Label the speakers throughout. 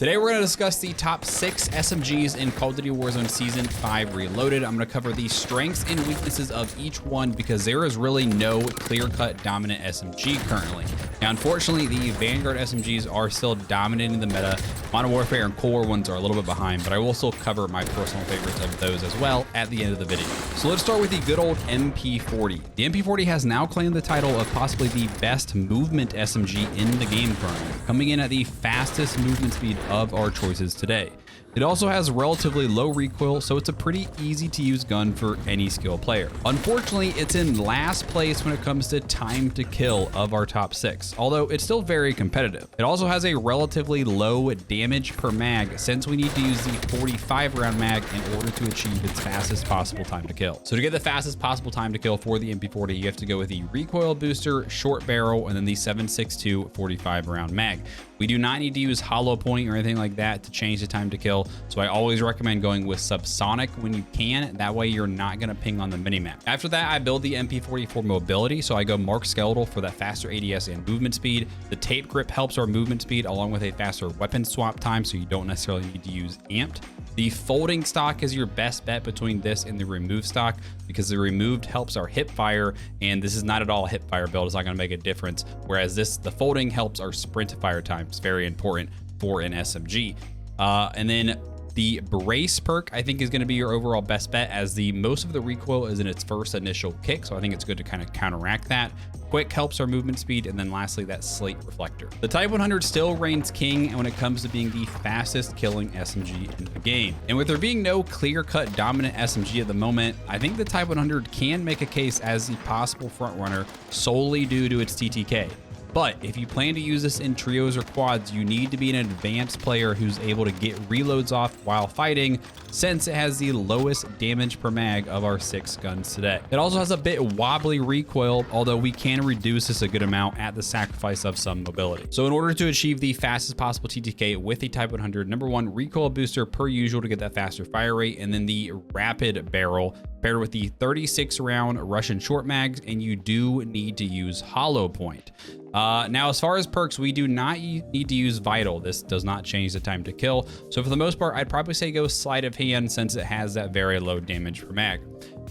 Speaker 1: Today we're going to discuss the top 6 SMGs in Call of Duty Warzone Season 5 Reloaded. I'm going to cover the strengths and weaknesses of each one because there is really no clear-cut dominant SMG currently. Now, unfortunately, the Vanguard SMGs are still dominating the meta. Modern Warfare and Cold War ones are a little bit behind, but I will still cover my personal favorites of those as well at the end of the video. So let's start with the good old MP40. The MP40 has now claimed the title of possibly the best movement SMG in the game currently, coming in at the fastest movement speed of our choices today. It also has relatively low recoil, so it's a pretty easy to use gun for any skilled player. Unfortunately, it's in last place when it comes to time to kill of our top 6, although it's still very competitive. It also has a relatively low damage per mag since we need to use the 45 round mag in order to achieve its fastest possible time to kill. So to get the fastest possible time to kill for the MP40, you have to go with the recoil booster, short barrel, and then the 7.62 45 round mag. We do not need to use hollow point or anything like that to change the time to kill, so I always recommend going with subsonic when you can. That way you're not going to ping on the minimap. After that, I build the MP40 for mobility, so I go Mark Skeletal for that faster ADS and movement speed. The tape grip helps our movement speed along with a faster weapon swap time, so you don't necessarily need to use amped. The folding stock is your best bet between this and the removed stock because the removed helps our hip fire, and this is not at all a hip fire build. It's not going to make a difference, whereas the folding helps our sprint to fire time. It's very important for an SMG. And then the brace perk I think is going to be your overall best bet, as the most of the recoil is in its first initial kick, so I think it's good to kind of counteract that. Quick helps our movement speed, and then lastly that slate reflector. The Type 100 still reigns king when it comes to being the fastest killing SMG in the game, and with there being no clear-cut dominant SMG at the moment, I think the Type 100 can make a case as the possible frontrunner solely due to its TTK. But if you plan to use this in trios or quads, you need to be an advanced player who's able to get reloads off while fighting, since it has the lowest damage per mag of our 6 guns today. It also has a bit wobbly recoil, although we can reduce this a good amount at the sacrifice of some mobility. So in order to achieve the fastest possible TTK with the Type 100, number 1, recoil booster per usual to get that faster fire rate, and then the rapid barrel paired with the 36 round Russian short mags, and you do need to use hollow point. Now, as far as perks, we do not need to use vital. This does not change the time to kill. So for the most part, I'd probably say go sleight of hand since it has that very low damage per mag.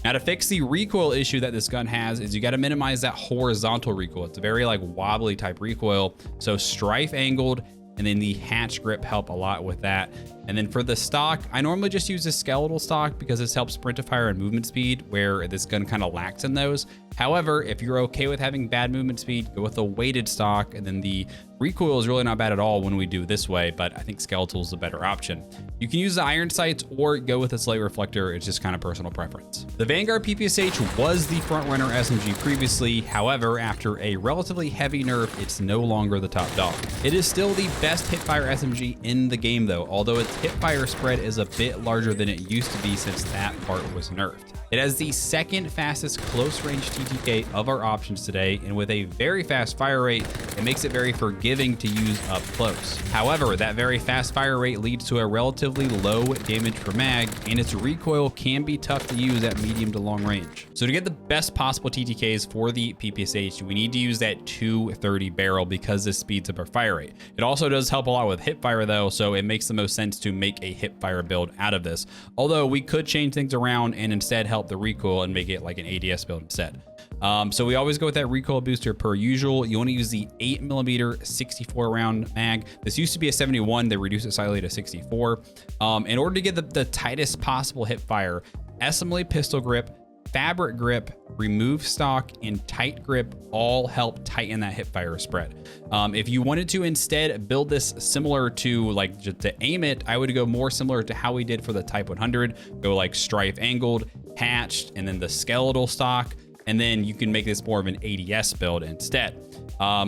Speaker 1: Now, to fix the recoil issue that this gun has is you got to minimize that horizontal recoil. It's a very like wobbly type recoil. So strife angled, and then the hatch grip help a lot with that. And then for the stock, I normally just use a skeletal stock because this helps sprint to fire and movement speed, where this gun kind of lacks in those. However, if you're okay with having bad movement speed, go with a weighted stock, and then the recoil is really not bad at all when we do this way, but I think skeletal is the better option. You can use the iron sights or go with a slate reflector. It's just kind of personal preference. The Vanguard PPSH was the front runner SMG previously. However, after a relatively heavy nerf, it's no longer the top dog. It is still the best hipfire SMG in the game though, although its hipfire spread is a bit larger than it used to be since that part was nerfed. It has the second fastest close range TTK of our options today, and with a very fast fire rate, it makes it very forgiving to use up close. However, that very fast fire rate leads to a relatively low damage per mag, and its recoil can be tough to use at medium to long range. So to get the best possible TTKs for the PPSH, we need to use that 230 barrel because this speeds up our fire rate. It also does help a lot with hip fire though, so it makes the most sense to make a hip fire build out of this. Although we could change things around and instead help the recoil and make it like an ADS build instead. So we always go with that recoil booster per usual. You want to use the 8mm 64 round mag. This used to be a 71. They reduced it slightly to 64. In order to get the tightest possible hip fire, SMG pistol grip, fabric grip, remove stock, and tight grip all help tighten that hip fire spread. If you wanted to instead build this similar to like just to aim it, I would go more similar to how we did for the Type 100. Go like strife angled, hatched, and then the skeletal stock. And then you can make this more of an ADS build instead.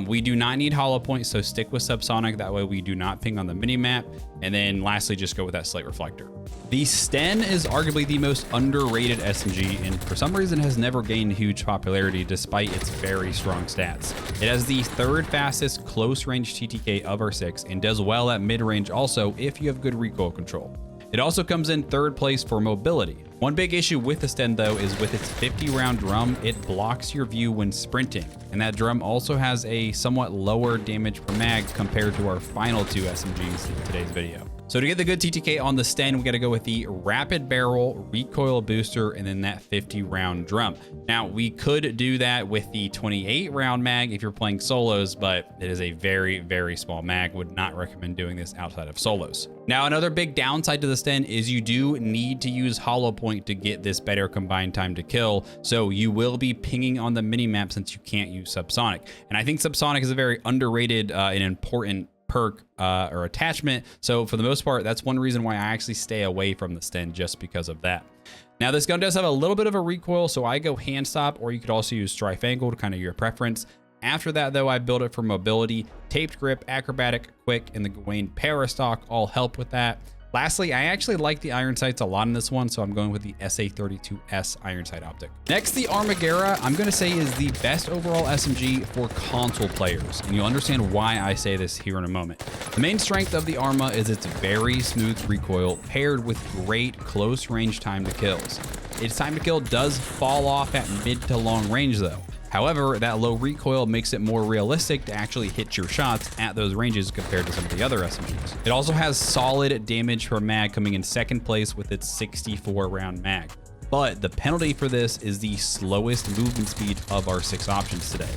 Speaker 1: We do not need hollow point, so stick with subsonic. That way we do not ping on the minimap. And then lastly, just go with that slate reflector. The Sten is arguably the most underrated SMG, and for some reason has never gained huge popularity despite its very strong stats. It has the third fastest close range TTK of our 6 and does well at mid range also if you have good recoil control. It also comes in third place for mobility. One big issue with the Sten though is with its 50 round drum, it blocks your view when sprinting. And that drum also has a somewhat lower damage per mag compared to our final two SMGs in today's video. So to get the good TTK on the Sten, we got to go with the rapid barrel, recoil booster, and then that 50 round drum. Now we could do that with the 28 round mag if you're playing solos, but it is a very, very small mag. Would not recommend doing this outside of solos. Now, another big downside to the Sten is you do need to use hollow point to get this better combined time to kill. So you will be pinging on the minimap since you can't use subsonic. And I think subsonic is a very underrated and important perk or attachment. So for the most part, that's one reason why I actually stay away from the Sten, just because of that. Now this gun does have a little bit of a recoil, so I go hand stop, or you could also use strife angle to kind of your preference. After that though, I build it for mobility. Taped grip, acrobatic, quick, and the Gawain para stock all help with that. Lastly, I actually like the iron sights a lot in this one, so I'm going with the SA32S iron sight optic. Next, the Armaguerra, I'm gonna say is the best overall SMG for console players, and you'll understand why I say this here in a moment. The main strength of the Arma is its very smooth recoil paired with great close range time to kills. Its time to kill does fall off at mid to long range though. However, that low recoil makes it more realistic to actually hit your shots at those ranges compared to some of the other SMGs. It also has solid damage per mag, coming in second place with its 64 round mag. But the penalty for this is the slowest movement speed of our 6 options today.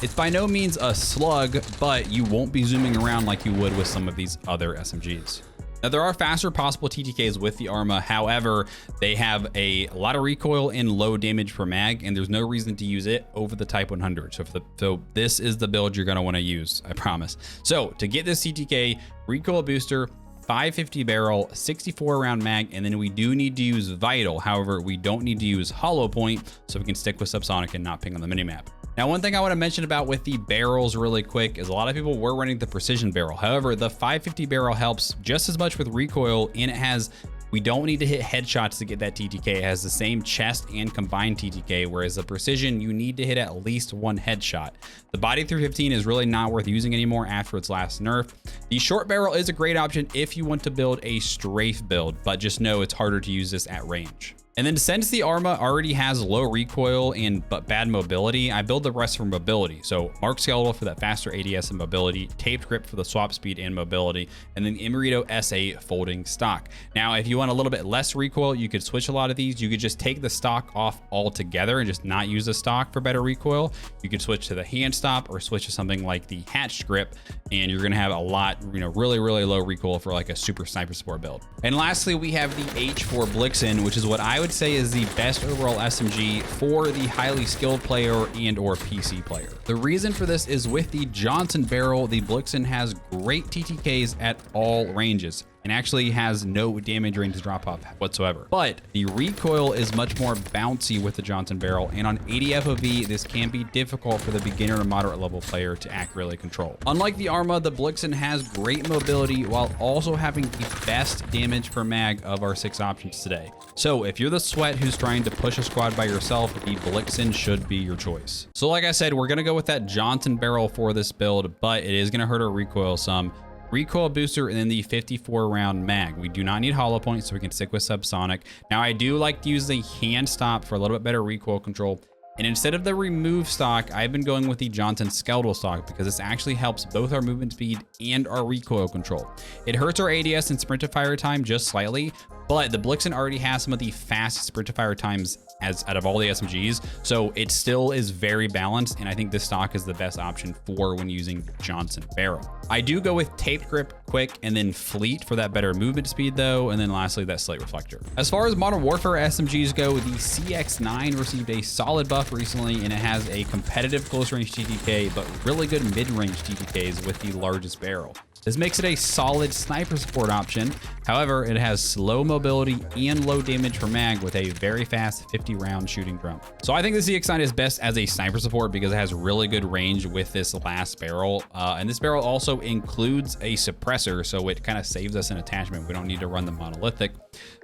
Speaker 1: It's by no means a slug, but you won't be zooming around like you would with some of these other SMGs. Now, there are faster possible TTKs with the Arma. However, they have a lot of recoil and low damage per mag, and there's no reason to use it over the Type 100. So this is the build you're going to want to use, I promise. So to get this TTK, recoil booster, 550 barrel, 64 round mag, and then we do need to use vital. However, we don't need to use hollow point, so we can stick with subsonic and not ping on the minimap. Now, one thing I want to mention about with the barrels really quick is a lot of people were running the precision barrel. However, the 550 barrel helps just as much with recoil, and we don't need to hit headshots to get that TTK. It has the same chest and combined TTK, whereas the precision, you need to hit at least one headshot. The body 315 is really not worth using anymore after its last nerf. The short barrel is a great option if you want to build a strafe build, but just know it's harder to use this at range. And then since the Arma already has low recoil but bad mobility, I build the rest for mobility. So Mark Skeletal for that faster ADS and mobility, taped grip for the swap speed and mobility, and then the Immerito SA folding stock. Now, if you want a little bit less recoil, you could switch a lot of these. You could just take the stock off altogether and just not use the stock for better recoil. You could switch to the hand stop or switch to something like the hatched grip, and you're gonna have a lot, really, really low recoil for like a super sniper support build. And lastly, we have the H4 Blixen, which is what I would say is the best overall SMG for the highly skilled player and or PC player. The reason for this is with the Johnson barrel, the Blixen has great TTKs at all ranges and actually has no damage range drop off whatsoever. But the recoil is much more bouncy with the Johnson barrel, and on 80 FOV, this can be difficult for the beginner to moderate level player to accurately control. Unlike the Arma, the Blixen has great mobility while also having the best damage per mag of our 6 options today. So if you're the sweat who's trying to push a squad by yourself, the Blixen should be your choice. So like I said, we're gonna go with that Johnson barrel for this build, but it is gonna hurt our recoil some. Recoil booster, and then the 54 round mag. We do not need hollow point, so we can stick with subsonic. Now, I do like to use the hand stop for a little bit better recoil control. And instead of the remove stock, I've been going with the Johnson skeletal stock because this actually helps both our movement speed and our recoil control. It hurts our ADS and sprint to fire time just slightly, but the Blixen already has some of the fastest sprint to fire times out of all the SMGs, so it still is very balanced, and I think this stock is the best option for when using Johnson barrel. I do go with taped grip, quick, and then fleet for that better movement speed though, and then lastly that slate reflector. As far as Modern Warfare SMGs go, the CX-9 received a solid buff recently, and it has a competitive close range TTK, but really good mid-range TTKs with the largest barrel. This makes it a solid sniper support option. However, it has slow mobility and low damage per mag with a very fast 50 round shooting drum. So I think the CX-9 is best as a sniper support because it has really good range with this last barrel. And this barrel also includes a suppressor, so it kind of saves us an attachment. We don't need to run the monolithic.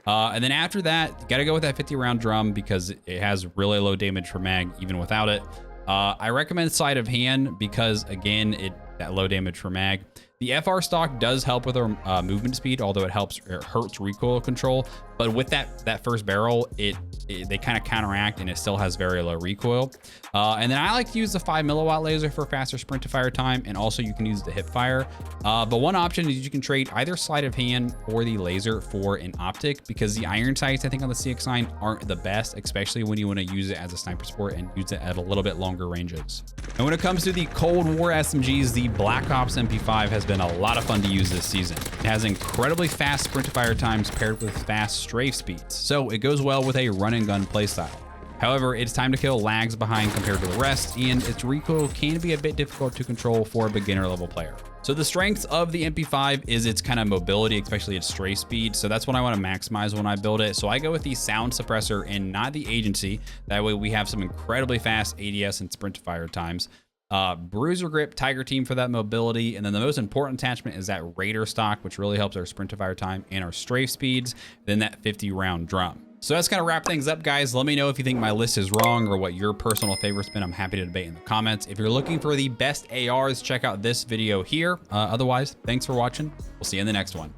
Speaker 1: And then after that, you gotta go with that 50 round drum because it has really low damage per mag even without it. I recommend sleight of hand because again, that low damage per mag. The FR stock does help with our movement speed, although it hurts recoil control. But with that first barrel, they kind of counteract and it still has very low recoil. And then I like to use the 5 milliwatt laser for faster sprint to fire time, and also you can use the hip fire. But one option is you can trade either sleight of hand or the laser for an optic, because the iron sights I think on the CX9 aren't the best, especially when you want to use it as a sniper sport and use it at a little bit longer ranges. And when it comes to the Cold War SMGs, the Black Ops MP5 has been a lot of fun to use this season. It has incredibly fast sprint to fire times paired with fast strafe speeds, so it goes well with a run and gun playstyle. However, its time to kill lags behind compared to the rest, and its recoil can be a bit difficult to control for a beginner level player. So the strengths of the MP5 is its kind of mobility, especially its strafe speed. So that's what I want to maximize when I build it. So I go with the sound suppressor and not the agency. That way we have some incredibly fast ADS and sprint to fire times. Bruiser grip, Tiger team for that mobility. And then the most important attachment is that Raider stock, which really helps our sprint to fire time and our strafe speeds. Then that 50 round drum. So that's gonna wrap things up, guys. Let me know if you think my list is wrong or what your personal favorite's been. I'm happy to debate in the comments. If you're looking for the best ARs, check out this video here. Otherwise, thanks for watching. We'll see you in the next one.